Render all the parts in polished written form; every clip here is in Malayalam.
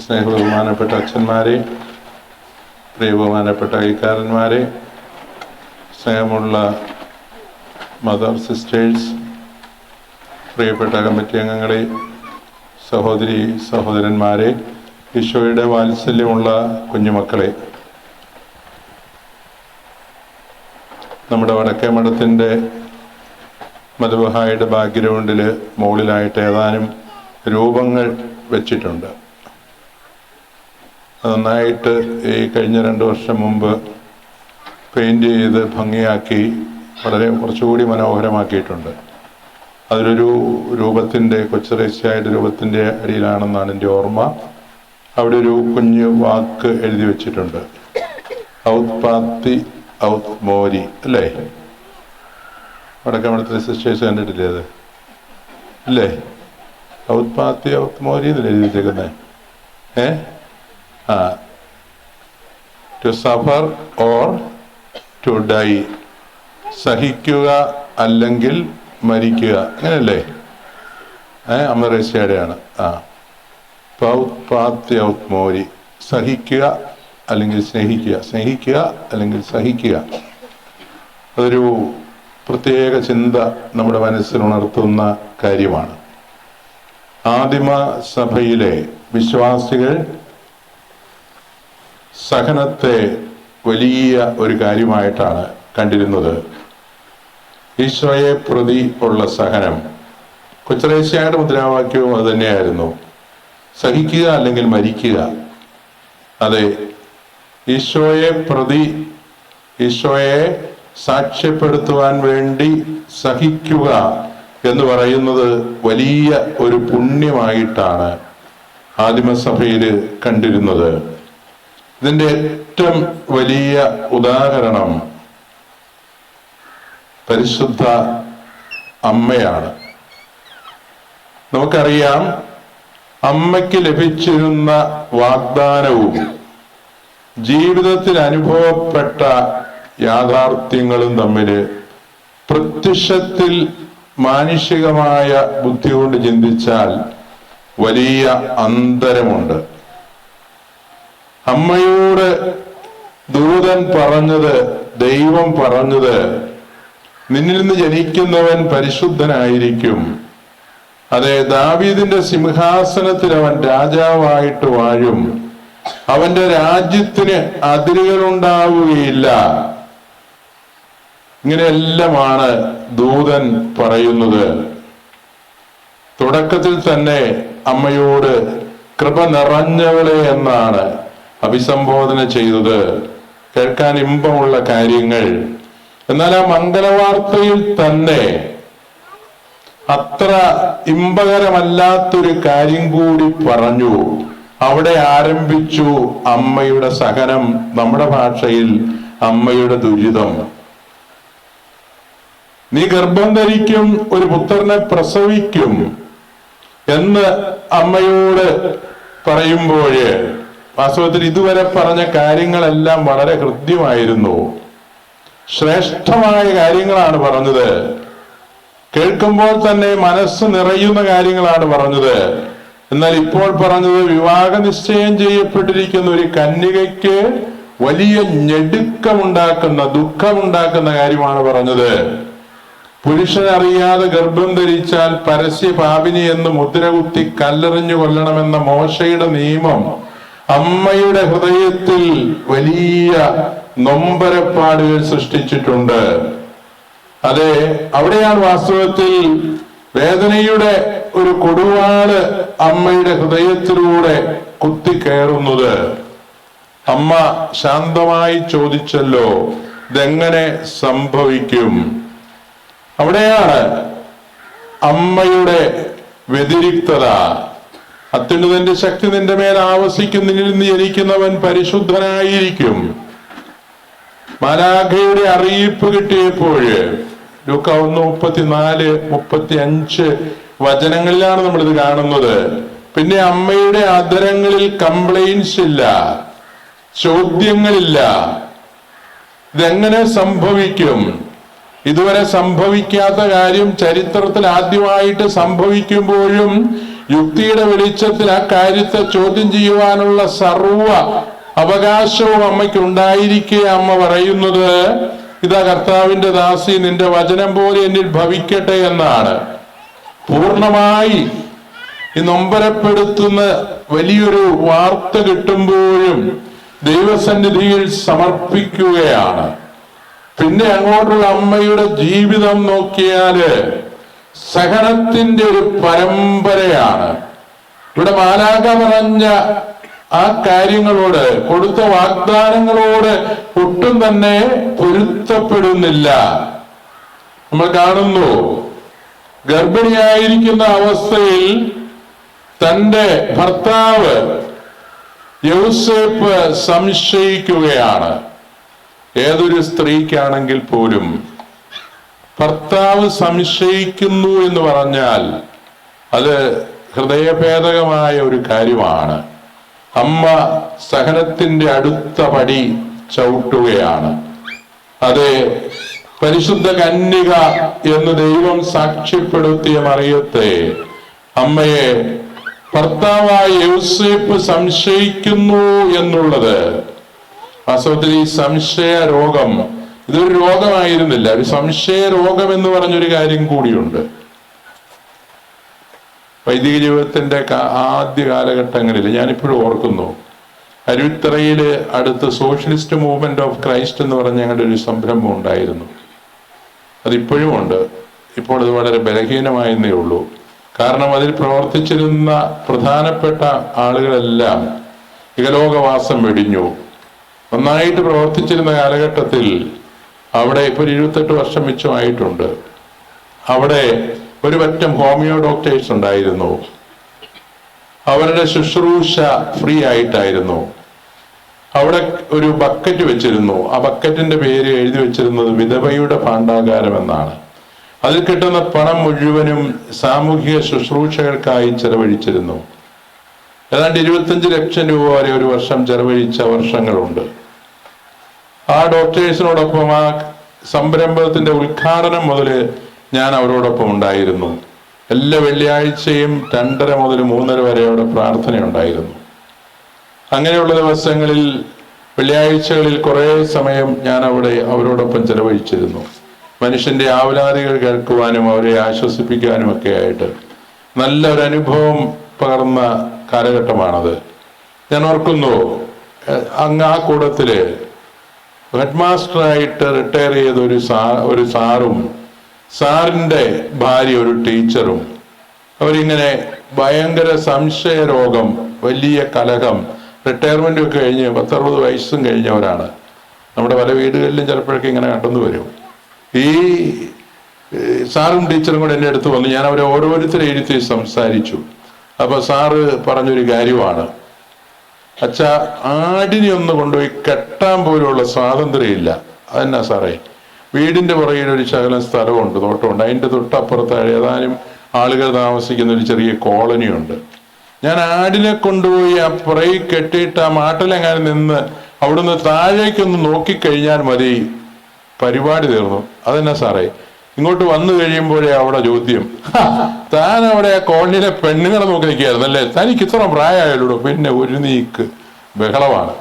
സ്നേഹബഹുമാനപ്പെട്ട അച്ഛന്മാരെ, പ്രിയബഹുമാനപ്പെട്ട കൈക്കാരന്മാരെ, സ്നേഹമുള്ള മദർ സിസ്റ്റേഴ്സ്, പ്രിയപ്പെട്ട കമ്മിറ്റി അംഗങ്ങളെ, സഹോദരി സഹോദരന്മാരെ, ഈശോയുടെ വാത്സല്യമുള്ള കുഞ്ഞുമക്കളെ, നമ്മുടെ വടക്കേ മഠത്തിൻ്റെ മധുബഹായുടെ ബാക്ക്ഗ്രൗണ്ടിൽ മുകളിലായിട്ട് ഏതാനും രൂപങ്ങൾ വെച്ചിട്ടുണ്ട്. നന്നായിട്ട് ഈ കഴിഞ്ഞ 2 വർഷം മുമ്പ് പെയിൻറ് ചെയ്ത് ഭംഗിയാക്കി വളരെ കുറച്ചുകൂടി മനോഹരമാക്കിയിട്ടുണ്ട്. അതിലൊരു രൂപത്തിൻ്റെ കൊച്ചുറേസ്യായുടെ രൂപത്തിൻ്റെ അടിയിലാണെന്നാണ് എൻ്റെ ഓർമ്മ. അവിടെ ഒരു കുഞ്ഞു വാക്ക് എഴുതി വെച്ചിട്ടുണ്ട്, ഔത്ത് പാത്തി ഔത്ത് മോരി, അല്ലേ? വടക്കേ മഠത്തിലെ സിസ്റ്റേഴ്സ് കണ്ടിട്ടില്ലേ അത്? അല്ലേ? ഔത്ത് പാത്തി ഔത്ത് മോരി എന്നല്ലേ എഴുതി വെച്ചേക്കുന്നത്? To suffer or to die, സഹിക്കുക അല്ലെങ്കിൽ മരിക്കുക, അങ്ങനെയല്ലേ? അമറേസ്യയുടെയാണ്. പാത്തി ഔത്ത് മോരി, സഹിക്കുക അല്ലെങ്കിൽ സ്നേഹിക്കുക, സ്നേഹിക്കുക അല്ലെങ്കിൽ സഹിക്കുക. അതൊരു പ്രത്യേക ചിന്ത നമ്മുടെ മനസ്സിൽ ഉണർത്തുന്ന കാര്യമാണ്. ആദിമ സഭയിലെ വിശ്വാസികൾ സഹനത്തെ വലിയ ഒരു കാര്യമായിട്ടാണ് കണ്ടിരുന്നത്. ഈശോയെ പ്രതി ഉള്ള സഹനം, കൊച്ചുറേസ്യയുടെ മുദ്രാവാക്യവും അത് തന്നെയായിരുന്നു, സഹിക്കുക അല്ലെങ്കിൽ മരിക്കുക. അതെ, ഈശോയെ പ്രതി, ഈശോയെ സാക്ഷ്യപ്പെടുത്തുവാൻ വേണ്ടി സഹിക്കുക എന്ന് പറയുന്നത് വലിയ ഒരു പുണ്യമായിട്ടാണ് ആദിമസഭയിൽ കണ്ടിരുന്നത്. ഇതിൻ്റെ ഏറ്റവും വലിയ ഉദാഹരണം പരിശുദ്ധ അമ്മയാണ്. നമുക്കറിയാം, അമ്മയ്ക്ക് ലഭിച്ചിരുന്ന വാഗ്ദാനവും ജീവിതത്തിൽ അനുഭവപ്പെട്ട യാഥാർത്ഥ്യങ്ങളും തമ്മിൽ പ്രത്യക്ഷത്തിൽ മാനുഷികമായ ബുദ്ധി കൊണ്ട് ചിന്തിച്ചാൽ വലിയ അന്തരമുണ്ട്. അമ്മയോട് ദൂതൻ പറഞ്ഞത്, ദൈവം പറഞ്ഞത്, നിന്നിൽ നിന്ന് ജനിക്കുന്നവൻ പരിശുദ്ധനായിരിക്കും, അതെ, ദാവീദിന്റെ സിംഹാസനത്തിൽ അവൻ രാജാവായിട്ട് വാഴും, അവന്റെ രാജ്യത്തിന് അതിരുകളുണ്ടാവുകയില്ല. ഇങ്ങനെയെല്ലാമാണ് ദൂതൻ പറയുന്നത്. തുടക്കത്തിൽ തന്നെ അമ്മയോട് കൃപ നിറഞ്ഞവളെ എന്നാണ് അഭിസംബോധന ചെയ്തത്. കേൾക്കാൻ ഇമ്പമുള്ള കാര്യങ്ങൾ. എന്നാൽ ആ മംഗളവാർത്തയിൽ തന്നെ അത്ര ഇമ്പകരമല്ലാത്തൊരു കാര്യം കൂടി പറഞ്ഞു. അവിടെ ആരംഭിച്ചു അമ്മയുടെ സഹനം, നമ്മുടെ ഭാഷയിൽ അമ്മയുടെ ദുരിതം. നീ ഗർഭം ധരിക്കും, ഒരു പുത്രനെ പ്രസവിക്കും എന്ന് അമ്മയോട് പറയുമ്പോൾ വാസ്തവത്തിൽ ഇതുവരെ പറഞ്ഞ കാര്യങ്ങളെല്ലാം വളരെ ഹൃദ്യമായിരുന്നു. ശ്രേഷ്ഠമായ കാര്യങ്ങളാണ് പറഞ്ഞത്. കേൾക്കുമ്പോൾ തന്നെ മനസ്സ് നിറയുന്ന കാര്യങ്ങളാണ് പറഞ്ഞത്. എന്നാൽ ഇപ്പോൾ പറഞ്ഞത് വിവാഹ നിശ്ചയം ചെയ്യപ്പെട്ടിരിക്കുന്ന ഒരു കന്യകയ്ക്ക് വലിയ ഞെടുക്കമുണ്ടാക്കുന്ന, ദുഃഖമുണ്ടാക്കുന്ന കാര്യമാണ് പറഞ്ഞത്. പുരുഷനറിയാതെ ഗർഭം ധരിച്ചാൽ പരസ്യ പാപിനി എന്ന് മുദ്രകുത്തി കല്ലെറിഞ്ഞു കൊല്ലണമെന്ന മോശയുടെ നിയമം അമ്മയുടെ ഹൃദയത്തിൽ വലിയ നൊമ്പരപ്പാടുകൾ സൃഷ്ടിച്ചിട്ടുണ്ട്. അതെ, അവിടെയാണ് വാസ്തവത്തിൽ വേദനയുടെ ഒരു കൊടുവാള് അമ്മയുടെ ഹൃദയത്തിലൂടെ കുത്തിക്കയറുന്നത്. അമ്മ ശാന്തമായി ചോദിച്ചല്ലോ, ഇതെങ്ങനെ സംഭവിക്കും? അവിടെയാണ് അമ്മയുടെ വ്യതിരിക്തത. അത്യുന്നതന്റെ ശക്തി നിന്റെ മേൽ ആവസിക്കും, നിന്നിൽ നിന്ന് ജനിക്കുന്നവൻ പരിശുദ്ധനായിരിക്കും. മാലാഖയുടെ അറിയിപ്പ് കിട്ടിയപ്പോൾ ലൂക്ക 1:34-35 വചനങ്ങളിലാണ് നമ്മളിത് കാണുന്നത്. പിന്നെ അമ്മയുടെ അധരങ്ങളിൽ കംപ്ലൈൻസ് ഇല്ല, ചോദ്യങ്ങളില്ല. ഇതെങ്ങനെ സംഭവിക്കും? ഇതുവരെ സംഭവിക്കാത്ത കാര്യം ചരിത്രത്തിൽ ആദ്യമായിട്ട് സംഭവിക്കുമ്പോഴും യുക്തിയുടെ വെളിച്ചത്തിൽ ആ കാര്യത്തെ ചോദ്യം ചെയ്യുവാനുള്ള സർവ അവകാശവും അമ്മയ്ക്ക് ഉണ്ടായിരിക്കെ അമ്മ പറയുന്നത്, ഇതാ കർത്താവിന്റെ ദാസി, നിന്റെ വചനം പോലെ എന്നിൽ ഭവിക്കട്ടെ എന്നാണ്. പൂർണ്ണമായി ഈ നൊമ്പരപ്പെടുത്തുന്ന വലിയൊരു വാർത്ത കിട്ടുമ്പോഴും ദൈവസന്നിധിയിൽ സമർപ്പിക്കുകയാണ്. പിന്നെ അങ്ങോട്ടുള്ള അമ്മയുടെ ജീവിതം നോക്കിയാല് സഹനത്തിന്റെ ഒരു പരമ്പരയാണ്. ഇവിടെ മാലാഖ പറഞ്ഞ ആ കാര്യങ്ങളോട്, കൊടുത്ത വാഗ്ദാനങ്ങളോട് ഒട്ടും തന്നെ പൊരുത്തപ്പെടുന്നില്ല. നമ്മൾ കാണുന്നു, ഗർഭിണിയായിരിക്കുന്ന അവസ്ഥയിൽ തന്റെ ഭർത്താവ് യൗസേപ്പ് സംശയിക്കുകയാണ്. ഏതൊരു സ്ത്രീക്കാണെങ്കിൽ പോലും ഭർത്താവ് സംശയിക്കുന്നു എന്ന് പറഞ്ഞാൽ അത് ഹൃദയഭേദകമായ ഒരു കാര്യമാണ്. അമ്മ സഹനത്തിന്റെ അടുത്ത പടി ചവിട്ടുകയാണ്. അതെ, പരിശുദ്ധ കന്യക എന്ന് ദൈവം സാക്ഷ്യപ്പെടുത്തിയ മറിയത്തെ, അമ്മയെ ഭർത്താവായ യൗസേപ്പ് സംശയിക്കുന്നു എന്നുള്ളത്, വാസ്തവത്തിൽ ഈ സംശയ രോഗം ഇതൊരു രോഗമായിരുന്നില്ല, ഒരു സംശയ രോഗം എന്ന് പറഞ്ഞൊരു കാര്യം കൂടിയുണ്ട്. വൈദിക ജീവിതത്തിന്റെ ആദ്യ കാലഘട്ടങ്ങളിൽ ഞാനിപ്പോഴും ഓർക്കുന്നു, അരുവിത്തറയില് അടുത്ത് സോഷ്യലിസ്റ്റ് മൂവ്മെന്റ് ഓഫ് ക്രൈസ്റ്റ് എന്ന് പറഞ്ഞ ഞങ്ങളുടെ ഒരു സംരംഭം ഉണ്ടായിരുന്നു. അതിപ്പോഴും ഉണ്ട്. ഇപ്പോൾ അത് വളരെ ബലഹീനമായെന്നേ ഉള്ളൂ. കാരണം അതിൽ പ്രവർത്തിച്ചിരുന്ന പ്രധാനപ്പെട്ട ആളുകളെല്ലാം ഇഹലോകവാസം വെടിഞ്ഞു. നന്നായിട്ട് പ്രവർത്തിച്ചിരുന്ന കാലഘട്ടത്തിൽ അവിടെ ഇപ്പോൾ 28 വർഷം മിച്ചമായിട്ടുണ്ട്. അവിടെ ഒരു പറ്റം ഹോമിയോ ഡോക്ടേഴ്സ് ഉണ്ടായിരുന്നു. അവരുടെ ശുശ്രൂഷ ഫ്രീ ആയിട്ടായിരുന്നു. അവിടെ ഒരു ബക്കറ്റ് വെച്ചിരുന്നു. ആ ബക്കറ്റിന്റെ പേര് എഴുതി വെച്ചിരുന്നത് വിധവയുടെ ഭാണ്ഡാകാരം എന്നാണ്. അതിൽ കിട്ടുന്ന പണം മുഴുവനും സാമൂഹിക ശുശ്രൂഷകൾക്കായി ചെലവഴിച്ചിരുന്നു. ഏതാണ്ട് 25 ലക്ഷം രൂപ വരെ ഒരു വർഷം ചെലവഴിച്ച വർഷങ്ങളുണ്ട്. ആ ഡോക്ടേഴ്സിനോടൊപ്പം ആ സംരംഭത്തിന്റെ ഉദ്ഘാടനം മുതൽ ഞാൻ അവരോടൊപ്പം ഉണ്ടായിരുന്നു. എല്ലാ വെള്ളിയാഴ്ചയും 2:30 മുതൽ 3:30 വരെ അവിടെ പ്രാർത്ഥനയുണ്ടായിരുന്നു. അങ്ങനെയുള്ള ദിവസങ്ങളിൽ വെള്ളിയാഴ്ചകളിൽ കുറേ സമയം ഞാൻ അവിടെ അവരോടൊപ്പം ചെലവഴിച്ചിരുന്നു. മനുഷ്യന്റെ ആവലാതികൾ കേൾക്കുവാനും അവരെ ആശ്വസിപ്പിക്കാനും ഒക്കെ ആയിട്ട് നല്ലൊരനുഭവം പകർന്ന കാലഘട്ടമാണത്. ഞാൻ ഓർക്കുന്നു, അങ്ങ് ആ കൂട്ടത്തില് ഹെഡ് മാസ്റ്ററായിട്ട് റിട്ടയർ ചെയ്ത ഒരു സാറും സാറിന്റെ ഭാര്യ ഒരു ടീച്ചറും അവരിങ്ങനെ ഭയങ്കര സംശയ രോഗം, വലിയ കലഹം, റിട്ടയർമെന്റും ഒക്കെ കഴിഞ്ഞ് 10-60 വയസ്സും കഴിഞ്ഞവരാണ്. നമ്മുടെ പല വീടുകളിലും ചിലപ്പോഴൊക്കെ ഇങ്ങനെ കണ്ടെന്ന് വരും. ഈ സാറും ടീച്ചറും കൂടെ എൻ്റെ അടുത്ത് വന്നു. ഞാൻ അവരെ ഓരോരുത്തരെ ഇരുത്തി സംസാരിച്ചു. അപ്പൊ സാറ് പറഞ്ഞൊരു കാര്യമാണ്, അച്ഛാ, ആടിനെ ഒന്ന് കൊണ്ടുപോയി കെട്ടാൻ പോലുള്ള സ്വാതന്ത്ര്യമില്ല. അതെന്നാ സാറേ? വീടിന്റെ പുറകിൽ ഒരു ശകലം സ്ഥലമുണ്ട്, തോട്ടമുണ്ട്. അതിന്റെ തൊട്ടപ്പുറത്ത് ഏതാനും ആളുകൾ താമസിക്കുന്ന ഒരു ചെറിയ കോളനിയുണ്ട്. ഞാൻ ആടിനെ കൊണ്ടുപോയി ആ പുറകിൽ കെട്ടിയിട്ട് ആ മാട്ടിലെങ്ങാനും നിന്ന് അവിടുന്ന് താഴേക്കൊന്ന് നോക്കിക്കഴിഞ്ഞാൽ മതി, പരിപാടി തീർന്നു. അതെന്നാ സാറേ? ഇങ്ങോട്ട് വന്നു കഴിയുമ്പോഴേ അവിടെ ചോദ്യം, താൻ അവിടെ ആ കോളനിയിലെ പെണ്ണുങ്ങളെ നോക്കി നിൽക്കുകയായിരുന്നു അല്ലേ? തനിക്ക് ഇത്ര പ്രായമായുള്ളൂ. പിന്നെ ഒരു നീക്ക് ബഹളമാണ്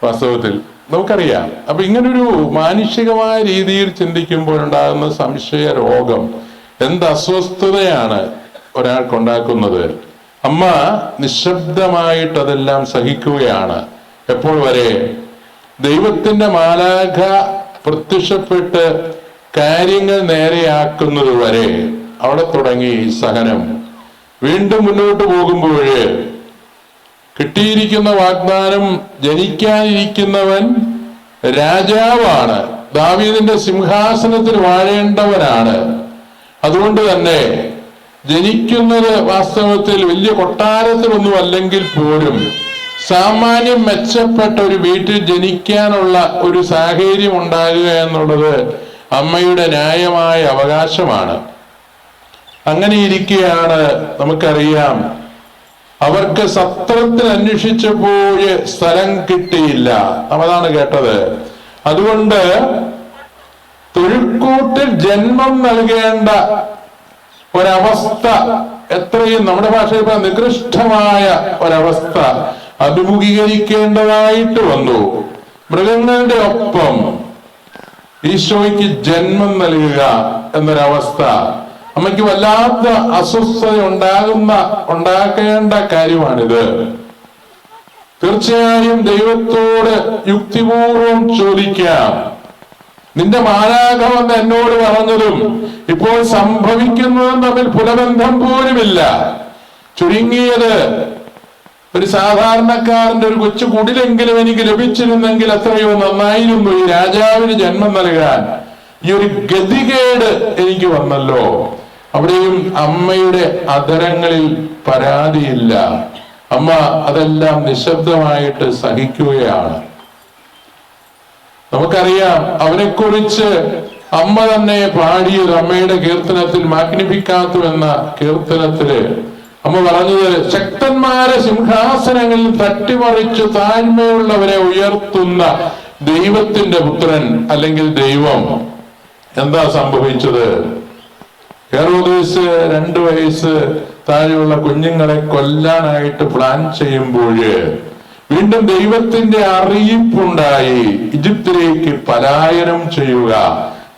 വാസ്തവത്തിൽ, നമുക്കറിയാം. അപ്പൊ ഇങ്ങനൊരു മാനുഷികമായ രീതിയിൽ ചിന്തിക്കുമ്പോഴുണ്ടാകുന്ന സംശയ രോഗം എന്ത് അസ്വസ്ഥതയാണ് ഒരാൾക്കുണ്ടാക്കുന്നത്. അമ്മ നിശബ്ദമായിട്ട് അതെല്ലാം സഹിക്കുകയാണ്. എപ്പോൾ വരെ? ദൈവത്തിന്റെ മാലാഖ പ്രത്യക്ഷപ്പെട്ട് കാര്യങ്ങൾ നേരെയാക്കുന്നത് വരെ അവിടെ തുടങ്ങി സഹനം. വീണ്ടും മുന്നോട്ട് പോകുമ്പോഴ് കിട്ടിയിരിക്കുന്ന വാഗ്ദാനം, ജനിക്കാനിരിക്കുന്നവൻ രാജാവാണ്, ദാവീദിന്റെ സിംഹാസനത്തിൽ വാഴേണ്ടവനാണ്. അതുകൊണ്ട് തന്നെ ജനിക്കുന്നത് വാസ്തവത്തിൽ വലിയ കൊട്ടാരത്തിലൊന്നും അല്ലെങ്കിൽ പോലും സാമാന്യം മെച്ചപ്പെട്ട ഒരു വീട്ടിൽ ജനിക്കാനുള്ള ഒരു സാഹചര്യം ഉണ്ടാകുക എന്നുള്ളത് അമ്മയുടെ ന്യായമായ അവകാശമാണ്. അങ്ങനെ ഇരിക്കെയാണ് നമുക്കറിയാം, അവർക്ക് സത്രത്തിൽ അന്വേഷിച്ചപ്പോൾ സ്ഥലം കിട്ടിയില്ല. അതാണ് കേട്ടത്. അതുകൊണ്ട് തൊഴുക്കൂട്ടിൽ ജന്മം നൽകേണ്ട ഒരവസ്ഥ എത്രയും നമ്മുടെ ഭാഷയിൽ നികൃഷ്ടമായ ഒരവസ്ഥ അഭിമുഖീകരിക്കേണ്ടതായിട്ട് വന്നു. മൃഗങ്ങളുടെ ഒപ്പം ഈശോയ്ക്ക് ജന്മം നൽകുക എന്നൊരവസ്ഥ അമ്മയ്ക്ക് വല്ലാത്ത അസ്വസ്ഥത ഉണ്ടാക്കേണ്ട കാര്യമാണിത്. തീർച്ചയായും ദൈവത്തോട് യുക്തിപൂർവം ചോദിക്കാം. നിന്റെ മാലാഖവെന്ന് എന്നോട് പറഞ്ഞതും ഇപ്പോൾ സംഭവിക്കുന്നതും തമ്മിൽ പുലബന്ധം പോലുമില്ല. ചുരുങ്ങിയത് ഒരു സാധാരണക്കാരന്റെ ഒരു കൊച്ചു കുടിലെങ്കിലും എനിക്ക് ലഭിച്ചിരുന്നെങ്കിൽ എത്രയോ നന്നായിരുന്നു. ഈ രാജാവിന് ജന്മം നൽകാൻ ഈ ഒരു ഗതികേട് എനിക്ക് വന്നല്ലോ. അവിടെയും അമ്മയുടെ അധരങ്ങളിൽ പരാതിയില്ല. അമ്മ അതെല്ലാം നിശബ്ദമായിട്ട് സഹിക്കുകയാണ്. നമുക്കറിയാം അവനെക്കുറിച്ച് അമ്മ തന്നെ പാടിയത് അമ്മയുടെ കീർത്തനത്തിൽ മാഗ്നിഫിക്കാത്തു എന്ന കീർത്തനത്തില് അമ്മ പറഞ്ഞത്, ശക്തന്മാരെ സിംഹാസനങ്ങളിൽ തട്ടിമറിച്ച് താഴ്മയുള്ളവരെ ഉയർത്തുന്ന ദൈവത്തിന്റെ പുത്രൻ അല്ലെങ്കിൽ ദൈവം. എന്താ സംഭവിച്ചത്? ഹെറോദേസ് 2 വയസ്സ് താഴെയുള്ള കുഞ്ഞുങ്ങളെ കൊല്ലാനായിട്ട് പ്ലാൻ ചെയ്യുമ്പോൾ വീണ്ടും ദൈവത്തിന്റെ അറിയിപ്പുണ്ടായി, ഈജിപ്തിലേക്ക് പലായനം ചെയ്യുക,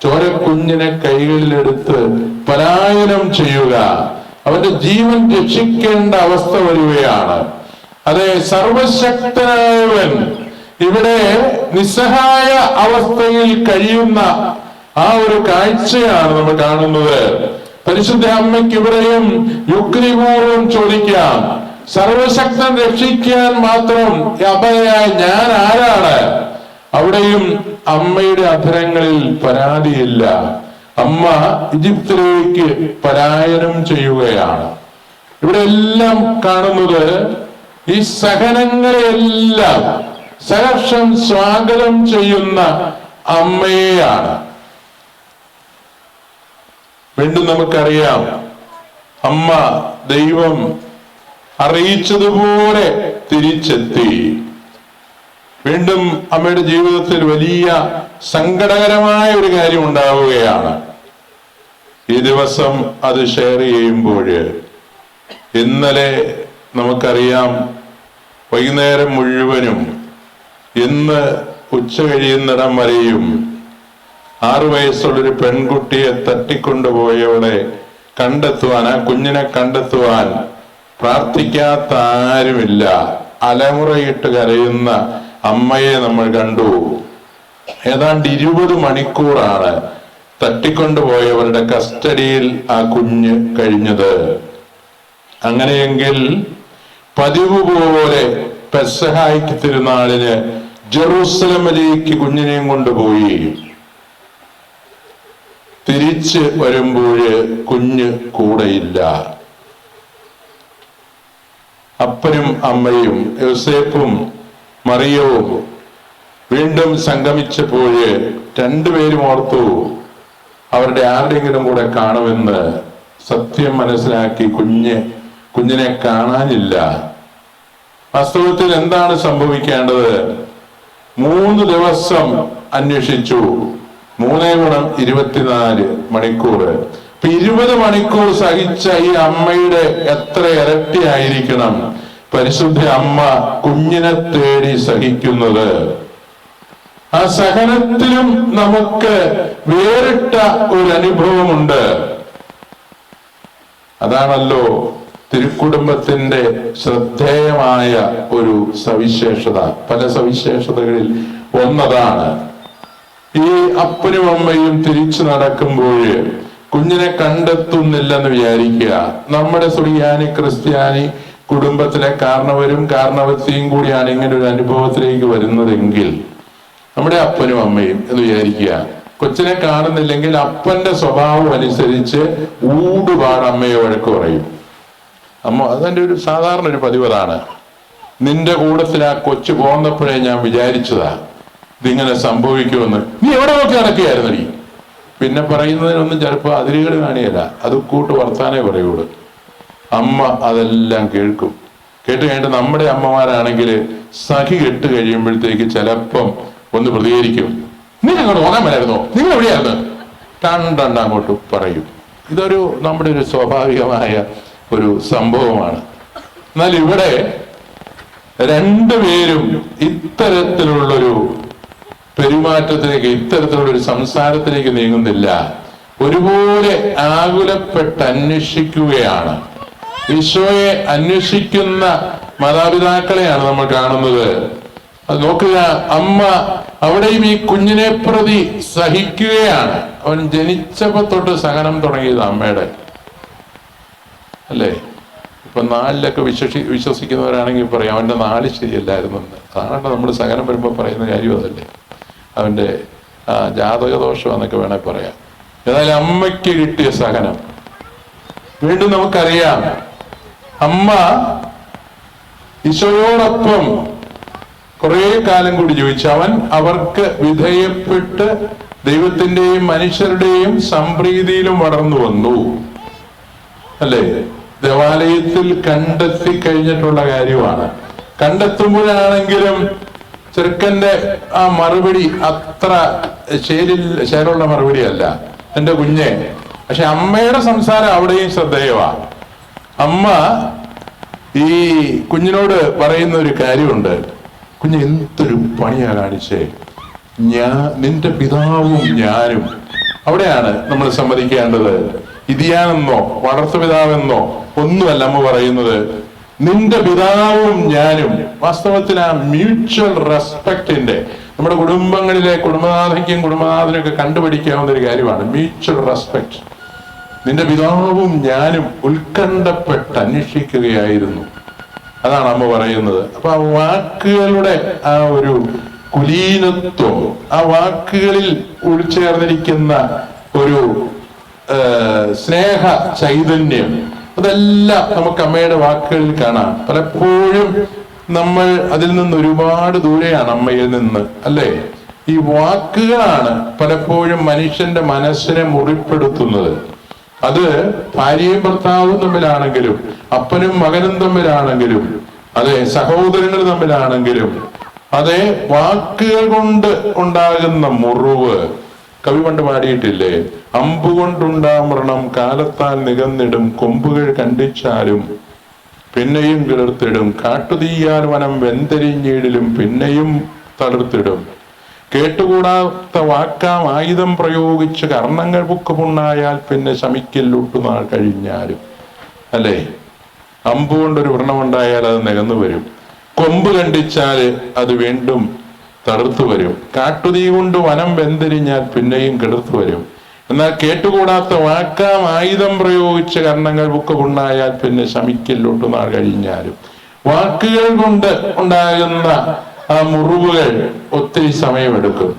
ചോരക്കുഞ്ഞിനെ കൈകളിലെടുത്ത് പലായനം ചെയ്യുക, അവന്റെ ജീവൻ രക്ഷിക്കേണ്ട അവസ്ഥ വരികയാണ്. അതെ, സർവശക്തനായവൻ ഇവിടെ നിസ്സഹായ അവസ്ഥയിൽ കഴിയുന്ന ആ ഒരു കാഴ്ചയാണ് നമ്മൾ കാണുന്നത്. പരിശുദ്ധ അമ്മയ്ക്ക് ഇവിടെയും യുക്തിപൂർവം ചോദിക്കാം, സർവശക്തൻ രക്ഷിക്കാൻ മാത്രം അഭയായ ഞാൻ ആരാണ്? അവിടെയും അമ്മയുടെ അധരങ്ങളിൽ പരാതിയില്ല. അമ്മ ഈജിപ്തിലേക്ക് പലായനം ചെയ്യുകയാണ്. ഇവിടെ എല്ലാം കാണുന്നത് ഈ സഹനങ്ങളെല്ലാം സഹർഷം സ്വാഗതം ചെയ്യുന്ന അമ്മയെയാണ്. വീണ്ടും നമുക്കറിയാം, അമ്മ ദൈവം അറിയിച്ചതുപോലെ തിരിച്ചെത്തി. വീണ്ടും അമ്മയുടെ ജീവിതത്തിൽ വലിയ സങ്കടകരമായ ഒരു കാര്യം ഉണ്ടാവുകയാണ്. ഈ ദിവസം അത് ഷെയർ ചെയ്യുമ്പോൾ ഇന്നലെ നമുക്കറിയാം വൈകുന്നേരം മുഴുവനും ഇന്ന് ഉച്ച കഴിയുന്നിടം വരെയും 6 വയസ്സുള്ളൊരു പെൺകുട്ടിയെ തട്ടിക്കൊണ്ടുപോയവളെ കണ്ടെത്തുവാൻ, ആ കുഞ്ഞിനെ കണ്ടെത്തുവാൻ പ്രാർത്ഥിക്കാത്ത ആരുമില്ല. അലമുറയിട്ട് കരയുന്ന അമ്മയെ നമ്മൾ കണ്ടു. ഏതാണ്ട് 20 മണിക്കൂറാണ് തട്ടിക്കൊണ്ടുപോയവരുടെ കസ്റ്റഡിയിൽ ആ കുഞ്ഞ് കഴിഞ്ഞത്. അങ്ങനെയെങ്കിൽ പതിവ് പോലെ പെസഹായ്ക്ക് തിരുനാളിന് ജെറൂസലമിലേക്ക് കുഞ്ഞിനെയും കൊണ്ടുപോയി. തിരിച്ച് വരുമ്പോൾ കുഞ്ഞ് കൂടെയില്ല. അപ്പനും അമ്മയും യോസേപ്പും മറിയവും വീണ്ടും സംഗമിച്ചപ്പോൾ 2 പേരും ഓർത്തു അവരുടെ ആരുടെയെങ്കിലും കൂടെ കാണുമെന്ന്. സത്യം മനസ്സിലാക്കി കുഞ്ഞിനെ കാണാനില്ല. വാസ്തവത്തിൽ എന്താണ് സംഭവിക്കേണ്ടത്? 3 ദിവസം അന്വേഷിച്ചു. 3 × 24 മണിക്കൂർ. 20 മണിക്കൂർ സഹിച്ച ഈ അമ്മയുടെ എത്ര ഇരട്ടിയായിരിക്കണം പരിശുദ്ധ അമ്മ കുഞ്ഞിനെ തേടി സഹിക്കുന്നത്. ആ സഹനത്തിലും നമുക്ക് വേറിട്ട ഒരു അനുഭവമുണ്ട്. അതാണല്ലോ തിരുക്കുടുംബത്തിന്റെ ശ്രദ്ധേയമായ ഒരു സവിശേഷത. പല സവിശേഷതകളിൽ ഒന്നതാണ്. ഈ അപ്പനും അമ്മയും തിരിച്ചു നടക്കുമ്പോൾ കുഞ്ഞിനെ കണ്ടെത്തുന്നില്ലെന്ന് വിചാരിക്കുക. നമ്മുടെ സുറിയാനി ക്രിസ്ത്യാനി കുടുംബത്തിലെ കാരണവരും കാരണവത്തിയും കൂടിയാണ് ഇങ്ങനെ ഒരു അനുഭവത്തിലേക്ക് വരുന്നതെങ്കിൽ നമ്മുടെ അപ്പനും അമ്മയും എന്ന് വിചാരിക്കുക. കൊച്ചിനെ കാണുന്നില്ലെങ്കിൽ അപ്പന്റെ സ്വഭാവം അനുസരിച്ച് ഊടുപാട് അമ്മയെ വഴക്ക് പറയും. അമ്മ അതെന്റെ ഒരു സാധാരണ ഒരു പതിവതാണ്. നിന്റെ കൂടത്തിൽ ആ കൊച്ചു പോന്നപ്പോഴേ ഞാൻ വിചാരിച്ചതാ ഇതിങ്ങനെ സംഭവിക്കുമെന്ന്. നീ എവിടെ നോക്കി നടക്കുകയായിരുന്നു നീ? പിന്നെ പറയുന്നതിനൊന്നും ചിലപ്പോൾ അതിരുകൾ കാണിയല്ല, അത് കൂട്ട് വർത്താനേ പറയുള്ളൂ. അമ്മ അതെല്ലാം കേൾക്കും. കേട്ട് കഴിഞ്ഞിട്ട് നമ്മുടെ അമ്മമാരാണെങ്കിൽ സഖി കെട്ട് കഴിയുമ്പോഴത്തേക്ക് ചിലപ്പം ഒന്ന് പ്രതികരിക്കും. നീ അങ്ങോട്ട് പോകാൻ വരായിരുന്നോ? നിങ്ങൾ എവിടെയായിരുന്നു? രണ്ടെണ്ണം അങ്ങോട്ട് പറയും. ഇതൊരു നമ്മുടെ ഒരു സ്വാഭാവികമായ ഒരു സംഭവമാണ്. എന്നാൽ ഇവിടെ രണ്ടുപേരും ഇത്തരത്തിലുള്ളൊരു പെരുമാറ്റത്തിലേക്ക്, ഇത്തരത്തിലുള്ളൊരു സംസാരത്തിലേക്ക് നീങ്ങുന്നില്ല. ഒരുപോലെ ആകുലപ്പെട്ട് അന്വേഷിക്കുകയാണ്. ഈശോയെ അന്വേഷിക്കുന്ന മാതാപിതാക്കളെയാണ് നമ്മൾ കാണുന്നത്. അത് നോക്കുക, അമ്മ അവിടെയും ഈ കുഞ്ഞിനെ പ്രതി സഹിക്കുകയാണ്. അവൻ ജനിച്ചപ്പോ തൊട്ട് സഹനം തുടങ്ങിയത് അമ്മയുടെ, അല്ലേ? ഇപ്പൊ നാലിലൊക്കെ വിശ്വസിക്കുന്നവരാണെങ്കിൽ പറയും അവന്റെ നാല് ശരിയല്ലായിരുന്നെന്ന്. സാധാരണ നമ്മൾ സഹനം വരുമ്പോൾ പറയുന്ന കാര്യം അതല്ലേ, അവന്റെ ജാതകദോഷം എന്നൊക്കെ വേണേൽ പറയാം. ഏതായാലും അമ്മയ്ക്ക് കിട്ടിയ സഹനം. വീണ്ടും നമുക്കറിയാം, അമ്മ ഈശോയോടൊപ്പം കുറെ കാലം കൂടി ജീവിച്ചു. അവൻ അവർക്ക് വിധേയപ്പെട്ട് ദൈവത്തിന്റെയും മനുഷ്യരുടെയും സംപ്രീതിയിലും വളർന്നു വന്നു, അല്ലേ? ദേവാലയത്തിൽ കണ്ടെത്തി കഴിഞ്ഞിട്ടുള്ള കാര്യമാണ്. കണ്ടെത്തുമ്പോഴാണെങ്കിലും ചെറുക്കന്റെ ആ മറുപടി അത്ര ശേലുള്ള മറുപടി അല്ല, എന്റെ കുഞ്ഞെ. പക്ഷെ അമ്മയുടെ സംസാരം അവിടെയും ശ്രദ്ധേയമാണ്. അമ്മ ഈ കുഞ്ഞിനോട് പറയുന്ന ഒരു കാര്യമുണ്ട്, കുഞ്ഞ് എന്തൊരു പണിയാ കാണിച്ചേ, നിന്റെ പിതാവും ഞാനും. അവിടെയാണ് നമ്മൾ സമ്മതിക്കേണ്ടത്. ഇതിയാനെന്നോ വളർത്തുപിതാവെന്നോ ഒന്നുമല്ല അമ്മ പറയുന്നത്, നിന്റെ പിതാവും ഞാനും. വാസ്തവത്തിൽ ആ മ്യൂച്വൽ റെസ്പെക്റ്റിന്റെ, നമ്മുടെ കുടുംബങ്ങളിലെ കുടുംബനാഥയ്ക്കും കുടുംബനാഥനൊക്കെ കണ്ടുപിടിക്കാവുന്ന ഒരു കാര്യമാണ് മ്യൂച്വൽ റെസ്പെക്ട്. നിന്റെ പിതാവും ഞാനും ഉത്കണ്ഠപ്പെട്ട് അന്വേഷിക്കുകയായിരുന്നു. അതാണ് അമ്മ പറയുന്നത്. അപ്പൊ ആ വാക്കുകളുടെ ആ ഒരു കുലീനത്വം, ആ വാക്കുകളിൽ ഉൾച്ചേർന്നിരിക്കുന്ന ഒരു സ്നേഹ ചൈതന്യം, അതെല്ലാം നമുക്ക് അമ്മയുടെ വാക്കുകളിൽ കാണാം. പലപ്പോഴും നമ്മൾ അതിൽ നിന്ന് ഒരുപാട് ദൂരെയാണ് അമ്മയിൽ നിന്ന്, അല്ലേ? ഈ വാക്കുകളാണ് പലപ്പോഴും മനുഷ്യന്റെ മനസ്സിനെ മുറിപ്പെടുത്തുന്നത്. അത് ഭാര്യയും ഭർത്താവും തമ്മിലാണെങ്കിലും, അപ്പനും മകനും തമ്മിലാണെങ്കിലും, അതെ സഹോദരങ്ങൾ തമ്മിലാണെങ്കിലും, അതെ വാക്കുകൾ കൊണ്ട് ഉണ്ടാകുന്ന മുറിവ്. കവി പണ്ട് പാടിയിട്ടില്ലേ, അമ്പുകൊണ്ടുണ്ടാ മരണം കാലത്താൽ നികന്നിടും, കൊമ്പുകൾ കണ്ടിച്ചാലും പിന്നെയും കിളിർത്തിടും, കാട്ടുതീയാൽ വനം വെന്തെരിഞ്ഞിടിലും പിന്നെയും തളിർത്തിടും, കേട്ടുകൂടാത്ത വാക്കാം ആയുധം പ്രയോഗിച്ച് കർണങ്ങൾ പുണ്ണായാൽ പിന്നെ ശമിക്കല്ലൊട്ടുനാൾ കഴിഞ്ഞാലും, അല്ലേ? അമ്പുകൊണ്ടൊരു വ്രണമുണ്ടായാൽ അത് നികന്നു വരും, കൊമ്പ് കണ്ടിച്ചാൽ അത് വീണ്ടും തടുത്തു വരും, കാട്ടുതീ കൊണ്ട് വനം വെന്തിരിഞ്ഞാൽ പിന്നെയും കിടർത്തു വരും. എന്നാൽ കേട്ടുകൂടാത്ത വാക്കാം ആയുധം പ്രയോഗിച്ച് കർണങ്ങൾ പുണ്ണായാൽ പിന്നെ ശമിക്കല്ലൊട്ടുനാൾ കഴിഞ്ഞാലും. വാക്കുകൾ കൊണ്ട് ഉണ്ടാകുന്ന ആ മുറിവുകൾ ഒത്തിരി സമയമെടുക്കും.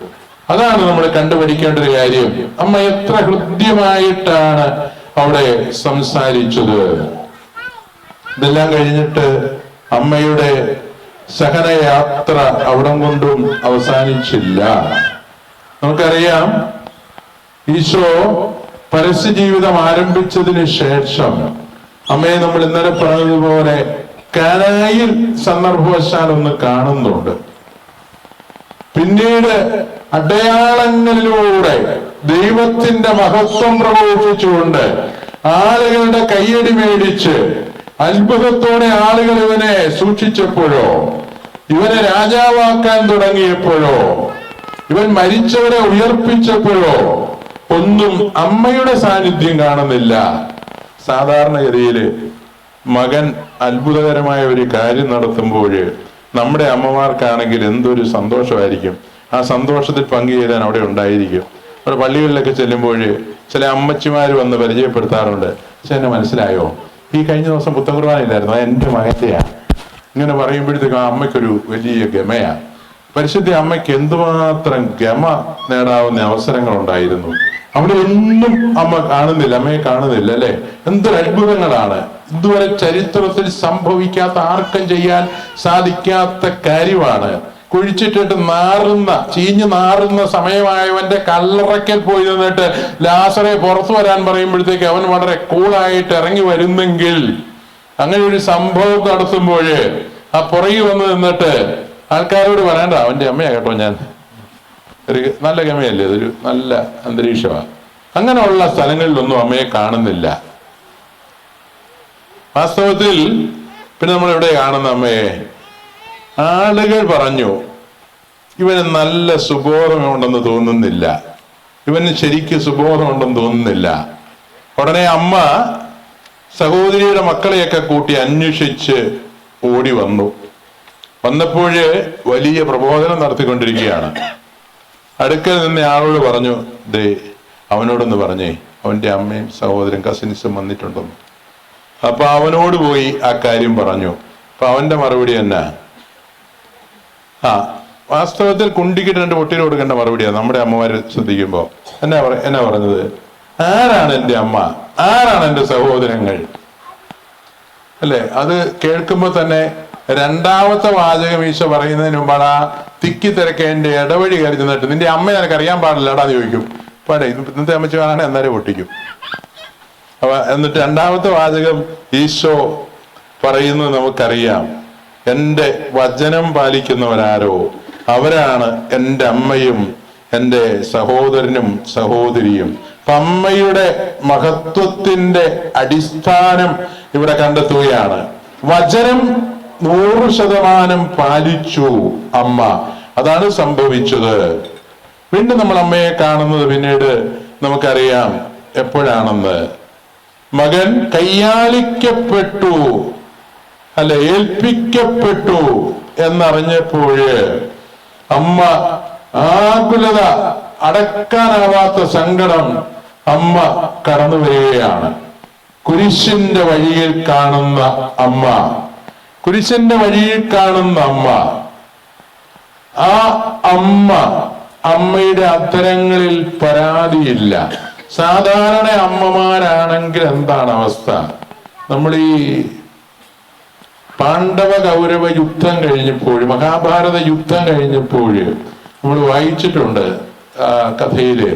അതാണ് നമ്മൾ കണ്ടുപിടിക്കേണ്ട ഒരു കാര്യം. അമ്മ എത്ര ഹൃദ്യമായിട്ടാണ് അവിടെ സംസാരിച്ചത്. ഇതെല്ലാം കഴിഞ്ഞിട്ട് അമ്മയുടെ സഹനയാത്ര അവിടം കൊണ്ടും അവസാനിച്ചില്ല. നമുക്കറിയാം, ഈശോ പരസ്യ ജീവിതം ആരംഭിച്ചതിന് ശേഷം അമ്മയെ നമ്മൾ ഇന്നലെ പറഞ്ഞതുപോലെ കാനായിൽ സന്ദർഭവശാൽ ഒന്ന് കാണുന്നുണ്ട്. പിന്നീട് അടയാളങ്ങളിലൂടെ ദൈവത്തിന്റെ മഹത്വം പ്രഘോഷിച്ചുകൊണ്ട് ആളുകളുടെ കയ്യടി മേടിച്ച് അത്ഭുതത്തോടെ ആളുകൾ ഇവനെ സൂക്ഷിച്ചപ്പോഴോ, ഇവനെ രാജാവാക്കാൻ തുടങ്ങിയപ്പോഴോ, ഇവൻ മരിച്ചവരെ ഉയർപ്പിച്ചപ്പോഴോ ഒന്നും അമ്മയുടെ സാന്നിധ്യം കാണുന്നില്ല. സാധാരണഗതിയില് മകൻ അത്ഭുതകരമായ ഒരു കാര്യം നടത്തുമ്പോൾ നമ്മുടെ അമ്മമാർക്കാണെങ്കിൽ എന്തൊരു സന്തോഷമായിരിക്കും. ആ സന്തോഷത്തിൽ പങ്കുചേരാൻ അവിടെ ഉണ്ടായിരിക്കും. അവിടെ പള്ളികളിലൊക്കെ ചെല്ലുമ്പോൾ ചില അമ്മച്ചിമാർ വന്ന് പരിചയപ്പെടുത്താറുണ്ട്. പക്ഷെ എന്നെ മനസ്സിലായോ, ഈ കഴിഞ്ഞ ദിവസം പുത്തകുർബാനയില്ലായിരുന്നു, അത് എൻ്റെ മകന്റെയാ. ഇങ്ങനെ പറയുമ്പോഴത്തേക്കും ആ അമ്മയ്ക്കൊരു വലിയ ഗമയാ. പരിശുദ്ധ അമ്മയ്ക്ക് എന്തുമാത്രം ഗമ നേടാവുന്ന അവസരങ്ങൾ ഉണ്ടായിരുന്നു. അവിടെ ഒന്നും അമ്മ കാണുന്നില്ല, അമ്മയെ കാണുന്നില്ല, അല്ലെ? എന്തൊരു അത്ഭുതങ്ങളാണ്! ഇതുവരെ ചരിത്രത്തിൽ സംഭവിക്കാത്ത, ആർക്കും ചെയ്യാൻ സാധിക്കാത്ത കാര്യമാണ്. കുഴിച്ചിട്ടിട്ട് ചീഞ്ഞു നാറുന്ന സമയമായവന്റെ കല്ലറയ്ക്കൽ പോയി നിന്നിട്ട് ലാസറെ പുറത്തു വരാൻ പറയുമ്പോഴത്തേക്ക് അവൻ വളരെ കൂളായിട്ട് ഇറങ്ങി വരുന്നെങ്കിൽ, അങ്ങനെ ഒരു സംഭവം നടത്തുമ്പോൾ ആ പുറകിൽ വന്ന് നിന്നിട്ട് ആൾക്കാരോട് പറയണ്ട അവന്റെ അമ്മയാ കേട്ടോ, ഞാൻ ഒരു നല്ല ഗമയല്ലേ, അതൊരു നല്ല അന്തരീക്ഷമാണ്. അങ്ങനെയുള്ള സ്ഥലങ്ങളിലൊന്നും അമ്മയെ കാണുന്നില്ല. വാസ്തവത്തിൽ പിന്നെ നമ്മൾ എവിടെ കാണുന്ന അമ്മയെ? ആളുകൾ പറഞ്ഞു ഇവന് നല്ല സുബോധമുണ്ടെന്ന് തോന്നുന്നില്ല, ഇവന് ശരിക്ക് സുബോധമുണ്ടെന്ന് തോന്നുന്നില്ല. ഉടനെ അമ്മ സഹോദരിയുടെ മക്കളെയൊക്കെ കൂട്ടി അന്വേഷിച്ച് ഓടി വന്നപ്പോഴ് വലിയ പ്രബോധനം നടത്തിക്കൊണ്ടിരിക്കുകയാണ്. അടുക്കൽ നിന്ന് ആളോട് പറഞ്ഞു, ദേ അവനോടൊന്ന് പറഞ്ഞേ അവന്റെ അമ്മയും സഹോദരൻ കസിൻസും വന്നിട്ടുണ്ടെന്ന്. അപ്പൊ അവനോട് പോയി ആ കാര്യം പറഞ്ഞു. അപ്പൊ അവന്റെ മറുപടി എന്നാ? വാസ്തവത്തിൽ കുണ്ടിക്കിട്ട് 2 പൊട്ടിയിൽ കൊടുക്കേണ്ട മറുപടിയാണ് നമ്മുടെ അമ്മമാര് ശ്രദ്ധിക്കുമ്പോ. എന്നാ പറഞ്ഞത്? ആരാണ് എൻ്റെ അമ്മ, ആരാണ് എൻ്റെ സഹോദരങ്ങൾ അല്ലെ? അത് കേൾക്കുമ്പോ തന്നെ രണ്ടാമത്തെ വാചകം ഈശോ പറയുന്നതിന് മുമ്പാണ് ആ തിക്കി തിരക്കേന്റെ ഇടവഴി കയറി ചെന്നിട്ട് നിന്റെ അമ്മ നിനക്ക് അറിയാൻ പാടില്ലടാന്ന് ചോദിക്കും. പാടേ ഇന്നത്തെ അമ്മച്ചി കാണാൻ എന്നാലും പൊട്ടിക്കും. എന്നിട്ട് രണ്ടാമത്തെ വാചകം ഈശോ പറയുന്നത് നമുക്കറിയാം, എൻ്റെ വചനം പാലിക്കുന്നവരാരോ അവരാണ് എൻ്റെ അമ്മയും എൻ്റെ സഹോദരനും സഹോദരിയും. അമ്മയുടെ മഹത്വത്തിന്റെ അടിസ്ഥാനം ഇവിടെ കണ്ടെത്തുകയാണ്. വചനം 100% പാലിച്ചു അമ്മ, അതാണ് സംഭവിച്ചത്. വീണ്ടും നമ്മൾ അമ്മയെ കാണുന്നത് പിന്നീട് നമുക്കറിയാം എപ്പോഴാണെന്ന്. മകൻ കയ്യാലിക്കപ്പെട്ടു അല്ല ഏൽപ്പിക്കപ്പെട്ടു എന്നറിഞ്ഞപ്പോഴ് അമ്മ ആകുലത, അടക്കാനാവാത്ത സങ്കടം അമ്മ കടന്നു വരികയാണ്. കുരിശിന്റെ വഴിയിൽ കാണുന്ന അമ്മ, കുരിശിന്റെ വഴിയിൽ കാണുന്ന അമ്മ. ആ അമ്മയുടെ അത്തരങ്ങളിൽ പരാതിയില്ല. സാധാരണ അമ്മമാരാണെങ്കിൽ എന്താണ് അവസ്ഥ? നമ്മൾ ഈ പാണ്ഡവ കൗരവ യുദ്ധം കഴിഞ്ഞപ്പോൾ, മഹാഭാരത യുദ്ധം കഴിഞ്ഞപ്പോൾ നമ്മൾ വായിച്ചിട്ടുണ്ട് കഥയില്.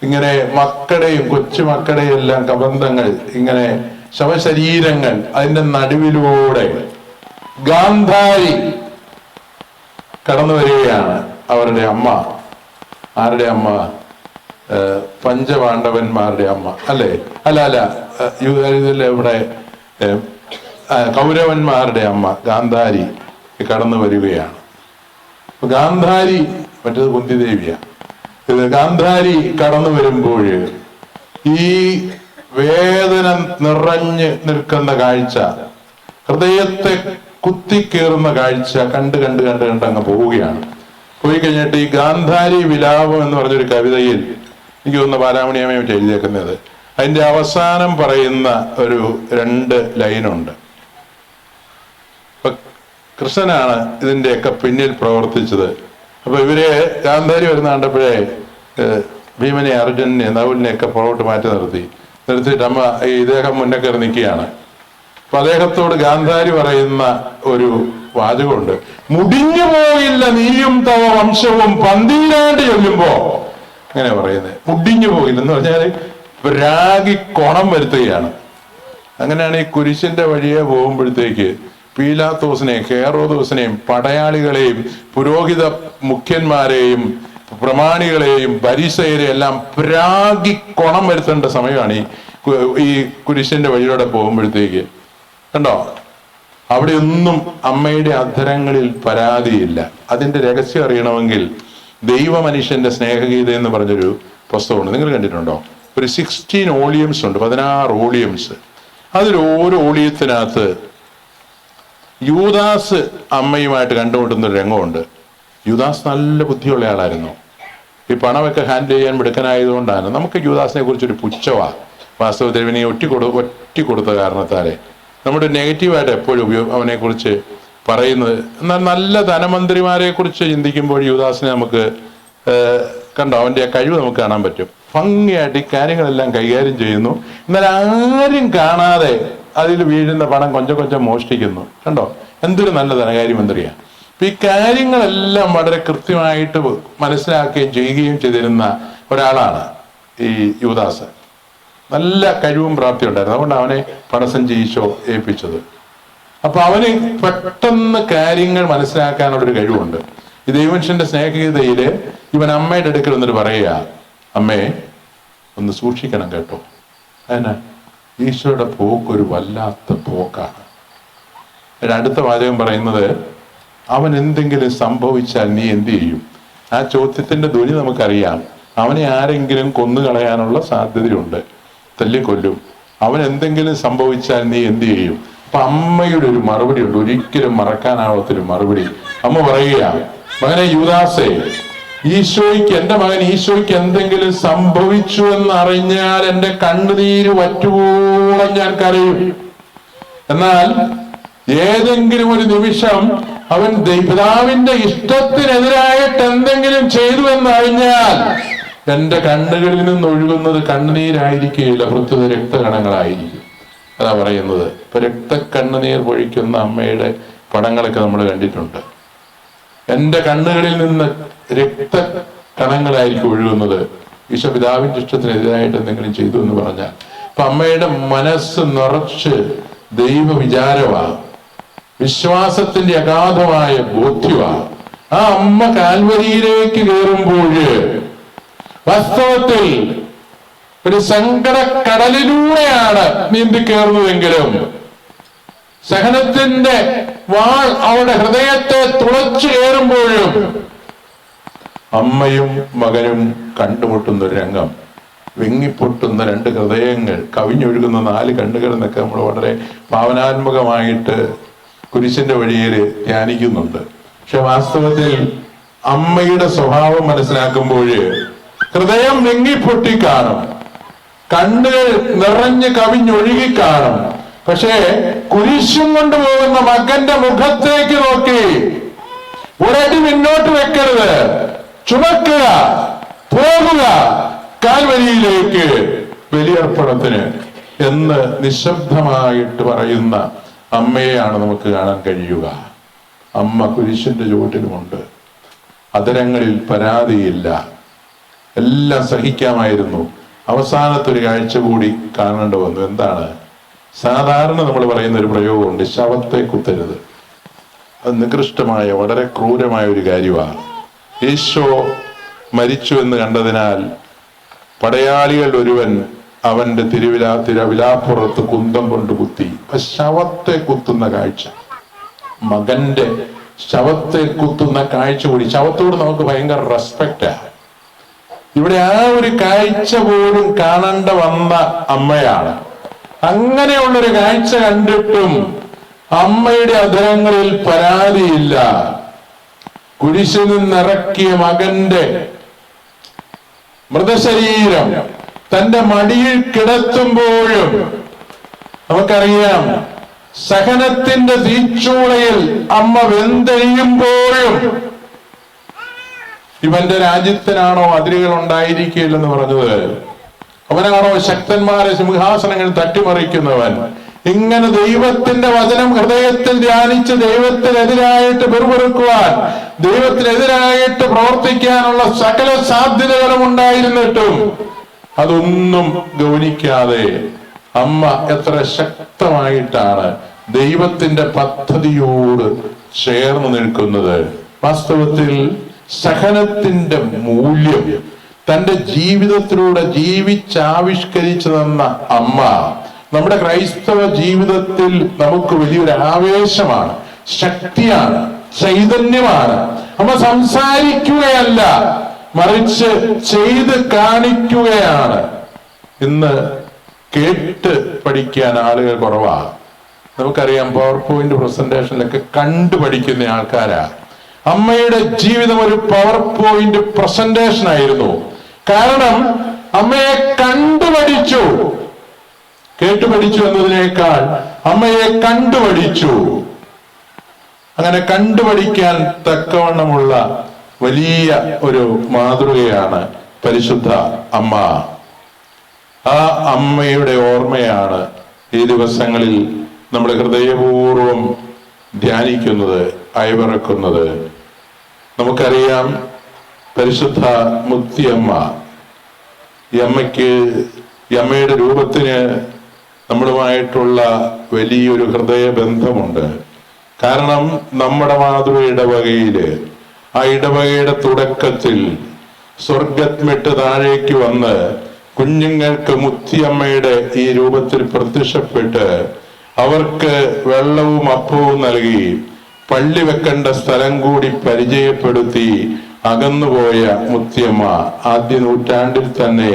ഇങ്ങനെ മക്കളുടെയും കൊച്ചുമക്കളുടെയും എല്ലാം കബന്ധങ്ങൾ, ഇങ്ങനെ ശവശരീരങ്ങൾ, അതിന്റെ നടുവിലൂടെ ഗാന്ധാരി കടന്നു വരികയാണ്. അവരുടെ അമ്മ, ആരുടെ അമ്മ? പഞ്ചപാണ്ഡവന്മാരുടെ അമ്മ അല്ലേ? അല്ല ഇവിടെ കൗരവന്മാരുടെ അമ്മ ഗാന്ധാരി കടന്നു വരികയാണ്. ഗാന്ധാരി, മറ്റേത് കുന്തിദേവിയാ. ഗാന്ധാരി കടന്നു വരുമ്പോൾ ഈ വേദന നിറഞ്ഞ് നിൽക്കുന്ന കാഴ്ച, ഹൃദയത്തെ കുത്തിക്കേറുന്ന കാഴ്ച കണ്ട് അങ്ങ് പോവുകയാണ്. പോയി കഴിഞ്ഞിട്ട് ഈ ഗാന്ധാരി വിലാപം എന്ന് പറഞ്ഞൊരു കവിതയിൽ, എനിക്ക് തോന്നുന്ന ബാലാമണിയമ്മയെ എഴുതിയേക്കുന്നത്, അതിന്റെ അവസാനം പറയുന്ന ഒരു 2 ലൈനുണ്ട്. കൃഷ്ണനാണ് ഇതിന്റെയൊക്കെ പിന്നിൽ പ്രവർത്തിച്ചത്. അപ്പൊ ഇവര് ഗാന്ധാരി വരുന്ന കണ്ടപ്പോഴേ ഭീമനെ, അർജുനെ, നകുലിനെയൊക്കെ പുറകോട്ട് മാറ്റി നിർത്തിയിട്ട് അമ്മ ഇദ്ദേഹം മുന്നേ കയറി നിൽക്കുകയാണ്. അപ്പൊ അദ്ദേഹത്തോട് ഗാന്ധാരി പറയുന്ന ഒരു വാചകമുണ്ട്, മുടിഞ്ഞു പോയില്ല നീയും തവ വംശവും പന്തീരാണ്ട് ചൊല്ലുമ്പോ. അങ്ങനെ പറയുന്നത്, മുടിഞ്ഞു പോയില്ല എന്ന് പറഞ്ഞാല് രാഗി കൊണം വരുത്തുകയാണ്. അങ്ങനെയാണ് ഈ കുരിശിന്റെ വഴിയെ പോകുമ്പോഴത്തേക്ക് പീലാത്തോസിനെയും ഹേറോദോസിനെയും പടയാളികളെയും പുരോഹിത മുഖ്യന്മാരെയും പ്രമാണികളെയും പരിസയരെയും എല്ലാം പ്രാഗി കൊണം വരുത്തേണ്ട സമയമാണ് ഈ കുരിശിന്റെ വഴിയിലൂടെ പോകുമ്പോഴത്തേക്ക്. കണ്ടോ, അവിടെ ഒന്നും അമ്മയുടെ അധരങ്ങളിൽ പരാതിയില്ല. അതിന്റെ രഹസ്യം അറിയണമെങ്കിൽ ദൈവമനുഷ്യന്റെ സ്നേഹഗീത എന്ന് പറഞ്ഞൊരു പുസ്തകമുണ്ട്, നിങ്ങൾ കണ്ടിട്ടുണ്ടോ? ഒരു 16 വോളിയംസ് ഉണ്ട്, 16 വോളിയംസ്. അതിൽ ഓരോ വോളിയത്തിനകത്ത് യൂദാസ് അമ്മയുമായിട്ട് കണ്ടുമുട്ടുന്ന ഒരു രംഗമുണ്ട്. യൂദാസ് നല്ല ബുദ്ധിയുള്ള ആളായിരുന്നു. ഈ പണമൊക്കെ ഹാൻഡിൽ ചെയ്യാൻ മിടുക്കനായതുകൊണ്ടാണ് നമുക്ക് യൂദാസിനെ കുറിച്ചൊരു പുച്ഛവാ. വാസ്തവത്തിൽ ഇവനെ ഒറ്റിക്കൊടുത്ത കാരണത്താലെ നമ്മുടെ നെഗറ്റീവായിട്ട് എപ്പോഴും അവനെ കുറിച്ച് പറയുന്നത്. എന്നാൽ നല്ല ധനമന്ത്രിമാരെ കുറിച്ച് ചിന്തിക്കുമ്പോൾ യൂദാസിനെ നമുക്ക് കണ്ടോ, അവന്റെ കഴിവ് നമുക്ക് കാണാൻ പറ്റും. ഭംഗിയായിട്ട് ഈ കാര്യങ്ങളെല്ലാം കൈകാര്യം ചെയ്യുന്നു. എന്നാൽ ആരും കാണാതെ അതിൽ വീഴുന്ന പണം കൊഞ്ചം മോഷ്ടിക്കുന്നു. കണ്ടോ, എന്തൊരു നല്ല ധനകാര്യമന്ത്രിയാണ്. അപ്പൊ ഈ കാര്യങ്ങളെല്ലാം വളരെ കൃത്യമായിട്ട് മനസ്സിലാക്കുകയും ചെയ്യുകയും ചെയ്തിരുന്ന ഒരാളാണ് ഈ യൂദാസ്. നല്ല കഴിവും പ്രാപ്തി ഉണ്ടായിരുന്നു. അതുകൊണ്ട് അവനെ പണസഞ്ചി ഈശോ ഏൽപ്പിച്ചത്. അപ്പൊ അവന് പെട്ടെന്ന് കാര്യങ്ങൾ മനസ്സിലാക്കാനുള്ളൊരു കഴിവുണ്ട്. ഈ ദൈവമനുഷ്യന്റെ സ്നേഹഗീതയില് ഇവൻ അമ്മയുടെ അടുക്കൽ വന്നിട്ട് പറയുക, അമ്മേ ഒന്ന് സൂക്ഷിക്കണം കേട്ടോ. അതിനാ ഈശോയുടെ പോക്കൊരു വല്ലാത്ത പോക്കാണ്. അടുത്ത വാചകം പറയുന്നത്, അവൻ എന്തെങ്കിലും സംഭവിച്ചാൽ നീ എന്ത് ചെയ്യും? ആ ചോദ്യത്തിന്റെ ധ്വനി നമുക്കറിയാം. അവനെ ആരെങ്കിലും കൊന്നുകളയാനുള്ള സാധ്യതയുണ്ട്, തല്ലിക്കൊല്ലും. അവൻ എന്തെങ്കിലും സംഭവിച്ചാൽ നീ എന്ത് ചെയ്യും? അപ്പൊ അമ്മയുടെ ഒരു മറുപടി ഉണ്ട്, ഒരിക്കലും മറക്കാനാവാത്തൊരു മറുപടി. അമ്മ പറയുക, മകനെ യൂദാസേ, എന്റെ മകൻ ഈശോയ്ക്ക് എന്തെങ്കിലും സംഭവിച്ചു എന്നറിഞ്ഞാൽ എന്റെ കണ്ണുനീര് വറ്റുവോളം ഞാൻ കരയും. എന്നാൽ ഏതെങ്കിലും ഒരു നിമിഷം അവൻ പിതാവിന്റെ ഇഷ്ടത്തിനെതിരായിട്ട് എന്തെങ്കിലും ചെയ്തു എന്നറിഞ്ഞാൽ എന്റെ കണ്ണുകളിൽ നിന്ന് ഒഴുകുന്നത് കണ്ണുനീരായിരിക്കുകയില്ല, പ്രത്യുത രക്തകണങ്ങളായിരിക്കും. അതാ പറയുന്നത്. ഇപ്പൊ രക്തക്കണ്ണുനീർ പൊഴിക്കുന്ന അമ്മയുടെ പടങ്ങളൊക്കെ നമ്മൾ കണ്ടിട്ടുണ്ട്. എന്റെ കണ്ണുകളിൽ നിന്ന് രക്തകണങ്ങളായിരിക്കും ഒഴുകുന്നത് ഈശോ പിതാവിന്റെ ഇഷ്ടത്തിനെതിരായിട്ട് എന്തെങ്കിലും ചെയ്തു എന്ന് പറഞ്ഞാൽ. അപ്പൊ അമ്മയുടെ മനസ്സ് നിറച്ച് ദൈവ വിചാരമാ, വിശ്വാസത്തിന്റെ അഗാധമായ ബോധ്യമാ. ആ അമ്മ കാൽവരിയിലേക്ക് കയറുമ്പോൾ വാസ്തവത്തിൽ ഒരു സങ്കടക്കടലിലൂടെയാണ് നീന്തി കയറുന്നതെങ്കിലും സഹനത്തിന്റെ വാൾ അവരുടെ ഹൃദയത്തെ തുളച്ചു കയറുമ്പോഴും അമ്മയും മകനും കണ്ടുമുട്ടുന്ന ഒരു രംഗം, വിങ്ങിപ്പൊട്ടുന്ന രണ്ട് ഹൃദയങ്ങൾ, കവിഞ്ഞൊഴുകുന്ന 4 കണ്ണുകൾ എന്നൊക്കെ നമ്മൾ വളരെ ഭാവനാത്മകമായിട്ട് കുരിശിന്റെ വഴിയിൽ ധ്യാനിക്കുന്നുണ്ട്. പക്ഷെ വാസ്തവത്തിൽ അമ്മയുടെ സ്വഭാവം മനസ്സിലാക്കുമ്പോൾ ഹൃദയം വിങ്ങിപ്പൊട്ടി കാണും, കണ്ണുകൾ നിറഞ്ഞ് കവിഞ്ഞൊഴുകി കാണും. പക്ഷേ കുരിശും കൊണ്ടുപോകുന്ന മകന്റെ മുഖത്തേക്ക് നോക്കി ഒരടി മുന്നോട്ട് വെക്കരുത്, ചുമക്കുക, പോകുക കാൽവരിയിലേക്ക്, ബലിയർപ്പണത്തിന് എന്ന് നിശബ്ദമായിട്ട് പറയുന്ന അമ്മയെയാണ് നമുക്ക് കാണാൻ കഴിയുക. അമ്മ കുരിശിന്റെ ചുവട്ടിലുമുണ്ട്, അതരങ്ങളിൽ പരാതിയില്ല, എല്ലാം സഹിക്കാമായിരുന്നു. അവസാനത്തെ ഒരു കാഴ്ച കൂടി കാണേണ്ടി വന്നു. എന്താണ്? സാധാരണ നമ്മൾ പറയുന്ന ഒരു പ്രയോഗമുണ്ട്, ശവത്തെ കുത്തരുത്. അത് നികൃഷ്ടമായ വളരെ ക്രൂരമായ ഒരു കാര്യമാണ്. ഈശോ മരിച്ചു എന്ന് കണ്ടതിനാൽ പടയാളികൾ ഒരുവൻ അവന്റെ തിരവിലാപ്പുറത്ത് കുന്തം കൊണ്ട് കുത്തി. ശവത്തെ കുത്തുന്ന കാഴ്ച, മകന്റെ ശവത്തെ കുത്തുന്ന കാഴ്ച കൂടി. ശവത്തോട് നമുക്ക് ഭയങ്കര റെസ്പെക്റ്റാ. ഇവിടെ ആ ഒരു കാഴ്ച പോലും കാണേണ്ട വന്ന അമ്മയാണ്. അങ്ങനെയുള്ളൊരു കാഴ്ച കണ്ടിട്ടും അമ്മയുടെ അധരങ്ങളിൽ പരാതിയില്ല. കുരിശിൽ നിന്നിറക്കിയ മകന്റെ മൃതശരീരം തന്റെ മടിയിൽ കിടത്തുമ്പോഴും നമുക്കറിയാം, സഹനത്തിന്റെ തീച്ചൂളയിൽ അമ്മ വെന്തെഴിയുമ്പോഴും ഇവന്റെ രാജ്യത്തിനാണോ അതിരുകൾ ഉണ്ടായിരിക്കില്ലെന്ന് പറഞ്ഞത്? അവനാണോ ശക്തന്മാരെ സിംഹാസനങ്ങൾ തട്ടിമറിക്കുന്നവൻ? ഇങ്ങനെ ദൈവത്തിന്റെ വചനം ഹൃദയത്തിൽ ധ്യാനിച്ച് ദൈവത്തിനെതിരായിട്ട് പെറുപെറുക്കുവാൻ, ദൈവത്തിനെതിരായിട്ട് പ്രവർത്തിക്കാനുള്ള സകല സാധ്യതകളും ഉണ്ടായിരുന്നിട്ടും അതൊന്നും ഗൗനിക്കാതെ അമ്മ എത്ര ശക്തമായിട്ടാണ് ദൈവത്തിന്റെ പദ്ധതിയോട് ചേർന്ന് നിൽക്കുന്നത്. വാസ്തവത്തിൽ സഹനത്തിന്റെ മൂല്യം തന്റെ ജീവിതത്തിലൂടെ ജീവിച്ചാവിഷ്കരിച്ചു തന്ന അമ്മ നമ്മുടെ ക്രൈസ്തവ ജീവിതത്തിൽ നമുക്ക് വലിയൊരു ആവേശമാണ്, ശക്തിയാണ്, ചൈതന്യമാണ്. അമ്മ സംസാരിക്കുകയല്ല, മറിച്ച് ചെയ്ത് കാണിക്കുകയാണ്. ഇന്ന് കേട്ട് പഠിക്കാൻ ആളുകൾ കുറവാണ്. നമുക്കറിയാം, പവർ പോയിന്റ് പ്രസന്റേഷനിലൊക്കെ കണ്ടു പഠിക്കുന്ന ആൾക്കാരാ. അമ്മയുടെ ജീവിതം ഒരു പവർ പോയിന്റ് പ്രസന്റേഷൻ ആയിരുന്നു. കാരണം അമ്മയെ കണ്ടുപഠിച്ചു. കേട്ടുപഠിച്ചു എന്നതിനേക്കാൾ അമ്മയെ കണ്ടുപഠിച്ചു. അങ്ങനെ കണ്ടുപഠിക്കാൻ തക്കവണ്ണമുള്ള വലിയ ഒരു മാതൃകയാണ് പരിശുദ്ധ അമ്മ. ആ അമ്മയുടെ ഓർമ്മയാണ് ഈ ദിവസങ്ങളിൽ നമ്മൾ ഹൃദയപൂർവം ധ്യാനിക്കുന്നത്, അയവിറക്കുന്നത്. നമുക്കറിയാം, പരിശുദ്ധ മുത്തിയമ്മ, ഈ അമ്മയുടെ രൂപത്തിന് നമ്മളുമായിട്ടുള്ള വലിയൊരു ഹൃദയബന്ധമുണ്ട്. കാരണം നമ്മുടെ മാതൃ ഇടവകയില്, ആ ഇടവകയുടെ തുടക്കത്തിൽ സ്വർഗം വിട്ട് താഴേക്ക് വന്ന് കുഞ്ഞുങ്ങൾക്ക് മുത്തിയമ്മയുടെ ഈ രൂപത്തിൽ പ്രത്യക്ഷപ്പെട്ട് അവർക്ക് വെള്ളവും അപ്പവും നൽകി പള്ളി വെക്കേണ്ട സ്ഥലം കൂടി പരിചയപ്പെടുത്തി അകന്നുപോയ മുത്തിയമ്മ ആദ്യ നൂറ്റാണ്ടിൽ തന്നെ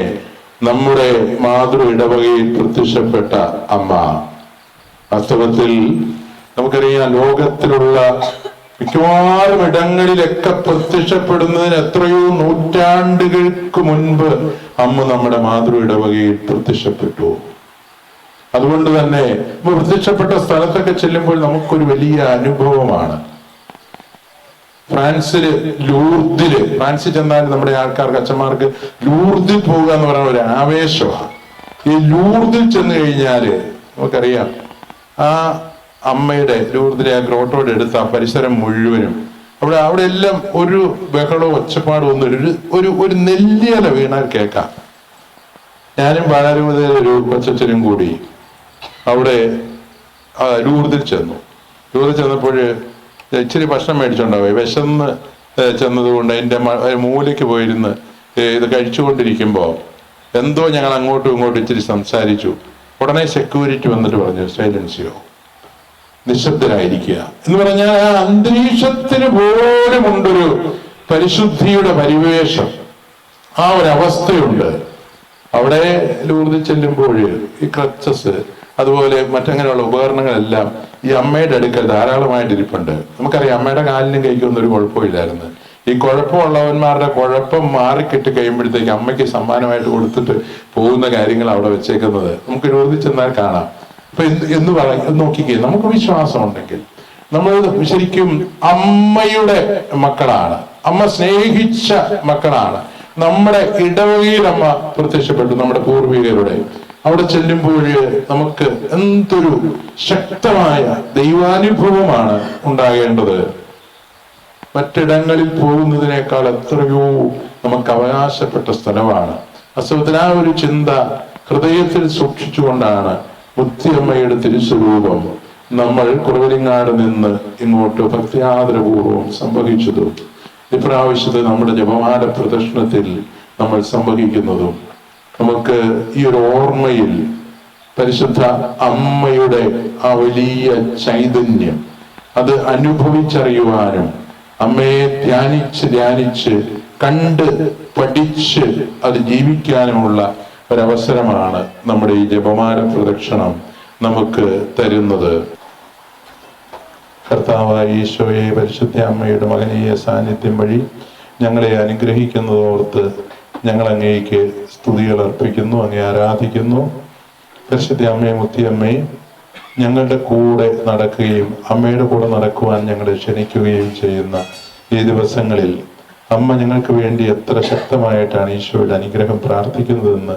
നമ്മുടെ മാതൃ ഇടവകയിൽ പ്രത്യക്ഷപ്പെട്ട അമ്മ. വാസ്തവത്തിൽ നമുക്കറിയാം, ലോകത്തിലുള്ള മിക്കവാറും ഇടങ്ങളിലൊക്കെ പ്രത്യക്ഷപ്പെടുന്നതിന് എത്രയോ നൂറ്റാണ്ടുകൾക്ക് മുൻപ് അമ്മ നമ്മുടെ മാതൃ ഇടവകയിൽ പ്രത്യക്ഷപ്പെട്ടു. അതുകൊണ്ട് തന്നെ പ്രത്യക്ഷപ്പെട്ട സ്ഥലത്തൊക്കെ ചെല്ലുമ്പോൾ നമുക്കൊരു വലിയ അനുഭവമാണ്. ഫ്രാൻസിൽ ചെന്നാൽ നമ്മുടെ ആൾക്കാർക്ക്, അച്ഛന്മാർക്ക് ലൂർദിൽ പോവുക എന്ന് പറയുന്ന ഒരു ആവേശമാണ്. ഈ ലൂർദിൽ ചെന്ന് കഴിഞ്ഞാല് നമുക്കറിയാം, ആ അമ്മയുടെ ലൂർദിലെ ആ ഗ്രോട്ടോടെ എടുത്ത ആ പരിസരം മുഴുവനും അവിടെ എല്ലാം ഒരു ബഹളവും ഒച്ചപ്പാടും ഒന്നും ഒരു നെല്ലിയല വീണാൽ കേൾക്കാം. ഞാനും പാലാരൂപതയിലെ ഒരു കൊച്ചനും കൂടി അവിടെ ലൂർദിൽ ചെന്നപ്പോൾ ഇച്ചിരി ഭക്ഷണം മേടിച്ചോണ്ടാവേ വിശന്ന് ചെന്നതുകൊണ്ട് അതിൻ്റെ മൂലയ്ക്ക് പോയിരുന്ന് ഇത് കഴിച്ചുകൊണ്ടിരിക്കുമ്പോൾ എന്തോ ഞങ്ങൾ അങ്ങോട്ടും ഇങ്ങോട്ടും ഇച്ചിരി സംസാരിച്ചു. ഉടനെ സെക്യൂരിറ്റി വന്നിട്ട് പറഞ്ഞു, സൈലൻസിയോ, നിശബ്ദരായിരിക്കുക എന്ന് പറഞ്ഞാൽ ആ അന്തരീക്ഷത്തിന് പോലും ഉണ്ടൊരു പരിശുദ്ധിയുടെ പരിവേഷം, ആ ഒരു അവസ്ഥയുണ്ട്. അവിടെ ലൂർദിൽ ചെല്ലുമ്പോൾ ഈ ക്രച്ചസ് അതുപോലെ മറ്റങ്ങനെയുള്ള ഉപകരണങ്ങളെല്ലാം ഈ അമ്മയുടെ അടുക്കൽ ധാരാളമായിട്ട് ഇരിപ്പുണ്ട്. നമുക്കറിയാം, അമ്മയുടെ കാലിനും കൈക്കൊന്നും ഒരു കുഴപ്പമില്ലായിരുന്നു. ഈ കുഴപ്പമുള്ളവന്മാരുടെ കുഴപ്പം മാറിക്കിട്ടി കഴിയുമ്പോഴത്തേക്ക് അമ്മയ്ക്ക് സമ്മാനമായിട്ട് കൊടുത്തിട്ട് പോകുന്ന കാര്യങ്ങൾ അവിടെ വെച്ചേക്കുന്നത് നമുക്ക് ലൂർദിൽ ചെന്നാൽ കാണാം. അപ്പൊ എന്ന് നോക്കിക്കേ, നമുക്ക് വിശ്വാസം ഉണ്ടെങ്കിൽ നമ്മൾ ശരിക്കും അമ്മയുടെ മക്കളാണ്, അമ്മ സ്നേഹിച്ച മക്കളാണ്. നമ്മുടെ ഇടവകയിൽ അമ്മ പ്രത്യക്ഷപ്പെട്ടു, നമ്മുടെ പൂർവികരുടെ. അവിടെ ചെല്ലുമ്പോൾ നമുക്ക് എന്തൊരു ശക്തമായ ദൈവാനുഭവമാണ് ഉണ്ടാകേണ്ടത്. മറ്റിടങ്ങളിൽ പോകുന്നതിനേക്കാൾ എത്രയോ നമുക്ക് അവകാശപ്പെട്ട സ്ഥലമാണ്. വാസ്തവത്തിൽ ആ ഒരു ചിന്ത ഹൃദയത്തിൽ സൂക്ഷിച്ചുകൊണ്ടാണ് മുത്തിയമ്മയുടെ തിരുസ്വരൂപം നമ്മൾ കുറവിലിങ്ങാട് നിന്ന് ഇങ്ങോട്ട് ഭക്തിയാദരപൂർവം സംവഹിച്ചതും ഇപ്രാവശ്യത്തെ നമ്മുടെ ജപമാല പ്രദർശനത്തിൽ നമ്മൾ സംവഹിക്കുന്നതും. നമുക്ക് ഈ ഒരു ഓർമ്മയിൽ പരിശുദ്ധ അമ്മയുടെ ആ വലിയ ചൈതന്യം അത് അനുഭവിച്ചറിയുവാനും അമ്മയെ ധ്യാനിച്ച് കണ്ട് പഠിച്ച് അത് ജീവിക്കാനുമുള്ള ഒരവസരമാണ് നമ്മുടെ ഈ ജപമാല പ്രദക്ഷിണം നമുക്ക് തരുന്നത്. കർത്താവായ ഈശോയെ, പരിശുദ്ധ അമ്മയുടെ മഹനീയ സാന്നിധ്യം വഴി ഞങ്ങളെ അനുഗ്രഹിക്കുന്നതോർത്ത് ഞങ്ങൾ അങ്ങേക്ക് സ്തുതികൾ അർപ്പിക്കുന്നു, അങ്ങേ ആരാധിക്കുന്നു. പരിശുദ്ധ അമ്മയെ, മുത്തിയമ്മയെ, ഞങ്ങളുടെ കൂടെ നടക്കുകയും അമ്മയുടെ കൂടെ നടക്കുവാൻ ഞങ്ങളെ ക്ഷണിക്കുകയും ചെയ്യുന്ന ഈ ദിവസങ്ങളിൽ അമ്മ ഞങ്ങൾക്ക് വേണ്ടി എത്ര ശക്തമായിട്ടാണ് ഈശോയുടെ അനുഗ്രഹം പ്രാർത്ഥിക്കുന്നതെന്ന്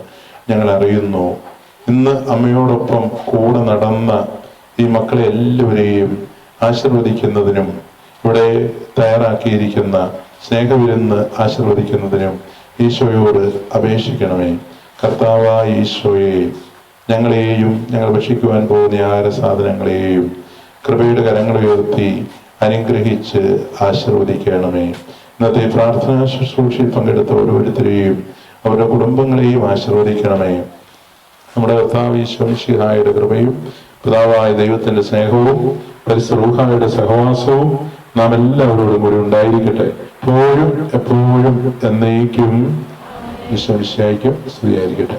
ഞങ്ങൾ അറിയുന്നു. ഇന്ന് അമ്മയോടൊപ്പം കൂടെ നടന്ന ഈ മക്കളെ എല്ലാവരെയും ആശീർവദിക്കുന്നതിനും ഇവിടെ തയ്യാറാക്കിയിരിക്കുന്ന സ്നേഹവിരുന്ന് ആശീർവദിക്കുന്നതിനും ഈശോയോട് അപേക്ഷിക്കണമേ. കർത്താവായ ഈശോയെ, ഞങ്ങളെയും ഞങ്ങൾ ഭക്ഷിക്കുവാൻ പോകുന്ന ആഹാര സാധനങ്ങളെയും കൃപയുടെ കരങ്ങൾ ഉയർത്തി അനുഗ്രഹിച്ച് ആശീർവദിക്കണമേ. ഇന്നത്തെ പ്രാർത്ഥനാ ശുശ്രൂഷയിൽ പങ്കെടുത്ത ഓരോരുത്തരെയും അവരുടെ കുടുംബങ്ങളെയും ആശീർവദിക്കണമേ. നമ്മുടെ കർത്താവ് ഈശോ മിശിഹായുടെ കൃപയും പിതാവായ ദൈവത്തിന്റെ സ്നേഹവും പരിശുദ്ധ റൂഹായുടെ സഹവാസവും നാം എല്ലാവരോടും കൂടി ഉണ്ടായിരിക്കട്ടെ, എപ്പോഴും എന്നേക്കും. ഈശോ മിശിഹായ്ക്കും സ്തുതിയായിരിക്കട്ടെ.